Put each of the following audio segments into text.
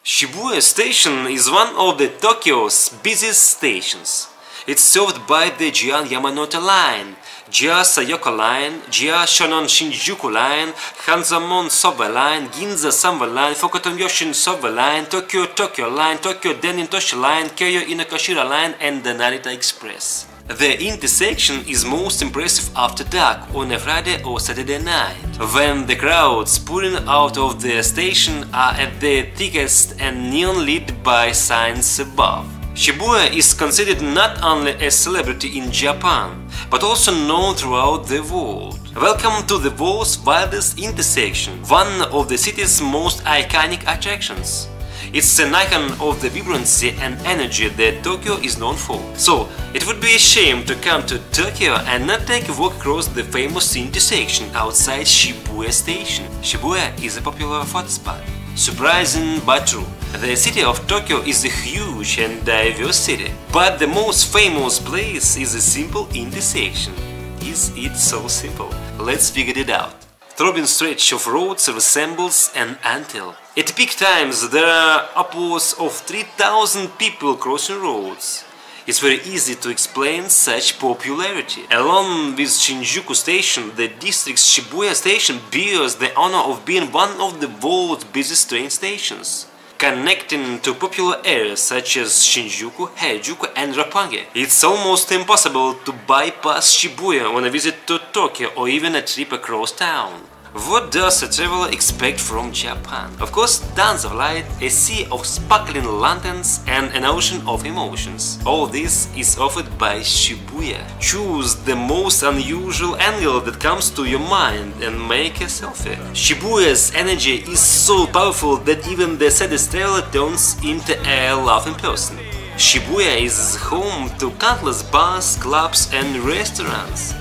Shibuya Station is one of the Tokyo's busiest stations. It's served by the Giant Yamanote Line, Jia Sayoko Line, Jia Shonan Shinjuku Line, Hanzamon Subway Line, Ginza Subway Line, Fukutomyoshin Subway Line, Tokyo Line, Tokyo Denin Toshi Line, Kyoyo Inokashira Line, and the Narita Express. The intersection is most impressive after dark on a Friday or Saturday night, when the crowds pouring out of the station are at their thickest and neon lit by signs above. Shibuya is considered not only a celebrity in Japan, but also known throughout the world. Welcome to the world's wildest intersection, one of the city's most iconic attractions. It's an icon of the vibrancy and energy that Tokyo is known for. So, it would be a shame to come to Tokyo and not take a walk across the famous intersection outside Shibuya Station. Shibuya is a popular photo spot. Surprising but true. The city of Tokyo is a huge and diverse city, but the most famous place is a simple intersection. Is it so simple? Let's figure it out. Throbbing stretch of roads resembles an anthill. At peak times there are upwards of 3,000 people crossing roads. It's very easy to explain such popularity. Along with Shinjuku Station, the district's Shibuya Station bears the honor of being one of the world's busiest train stations, connecting to popular areas such as Shinjuku, Harajuku and Roppongi. It's almost impossible to bypass Shibuya on a visit to Tokyo or even a trip across town. What does a traveler expect from Japan? Of course, tons of light, a sea of sparkling lanterns and an ocean of emotions. All this is offered by Shibuya. Choose the most unusual angle that comes to your mind and make a selfie. Shibuya's energy is so powerful that even the saddest traveler turns into a laughing person. Shibuya is home to countless bars, clubs and restaurants.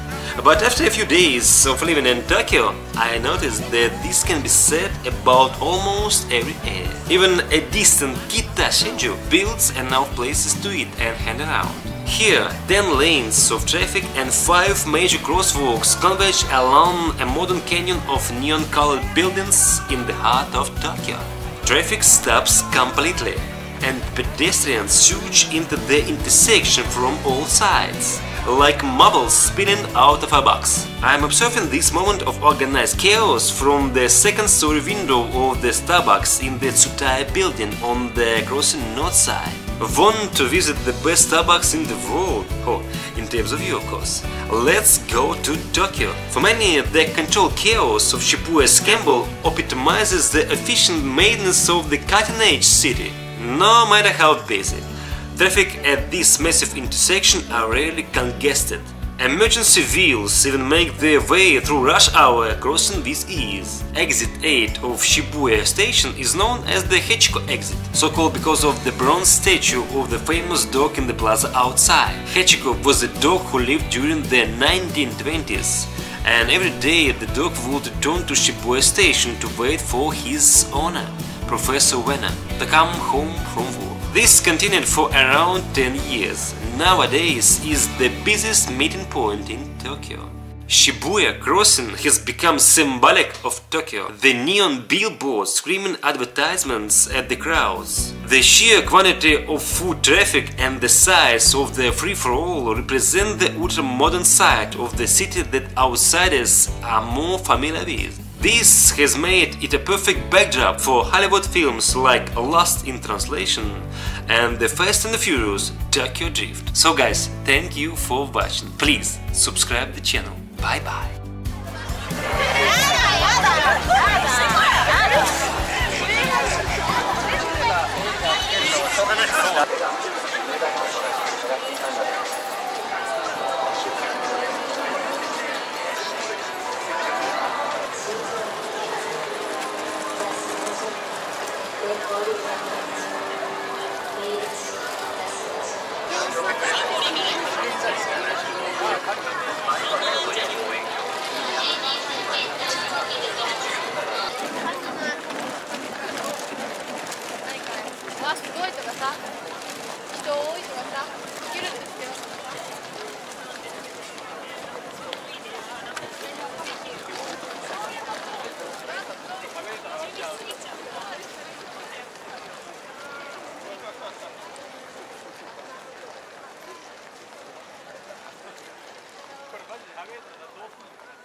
But after a few days of living in Tokyo, I noticed that this can be said about almost every area. Even a distant Kita Shinju builds enough places to eat and hang around. Here, 10 lanes of traffic and 5 major crosswalks converge along a modern canyon of neon-colored buildings in the heart of Tokyo. Traffic stops completely, and pedestrians surge into the intersection from all sides, like marbles spinning out of a box. I'm observing this moment of organized chaos from the second-story window of the Starbucks in the Tsutai building on the crossing north side. Want to visit the best Starbucks in the world? Oh, in terms of you, of course. Let's go to Tokyo. For many, the controlled chaos of Shibuya Scramble epitomizes the efficient maintenance of the cutting-edge city, no matter how busy. Traffic at this massive intersection are rarely congested. Emergency vehicles even make their way through rush hour, crossing with ease. Exit 8 of Shibuya Station is known as the Hachiko exit, so called because of the bronze statue of the famous dog in the plaza outside. Hachiko was a dog who lived during the 1920s, and every day the dog would return to Shibuya Station to wait for his owner, Professor Ueno, to come home from work. This continued for around 10 years. Nowadays is the busiest meeting point in Tokyo. Shibuya Crossing has become symbolic of Tokyo. The neon billboards screaming advertisements at the crowds, the sheer quantity of foot traffic and the size of the free-for-all represent the ultra-modern side of the city that outsiders are more familiar with. This has made it a perfect backdrop for Hollywood films like Lost in Translation and The Fast and the Furious Tokyo Drift. So guys, thank you for watching. Please subscribe the channel. Bye bye. Cabeça, da tofu.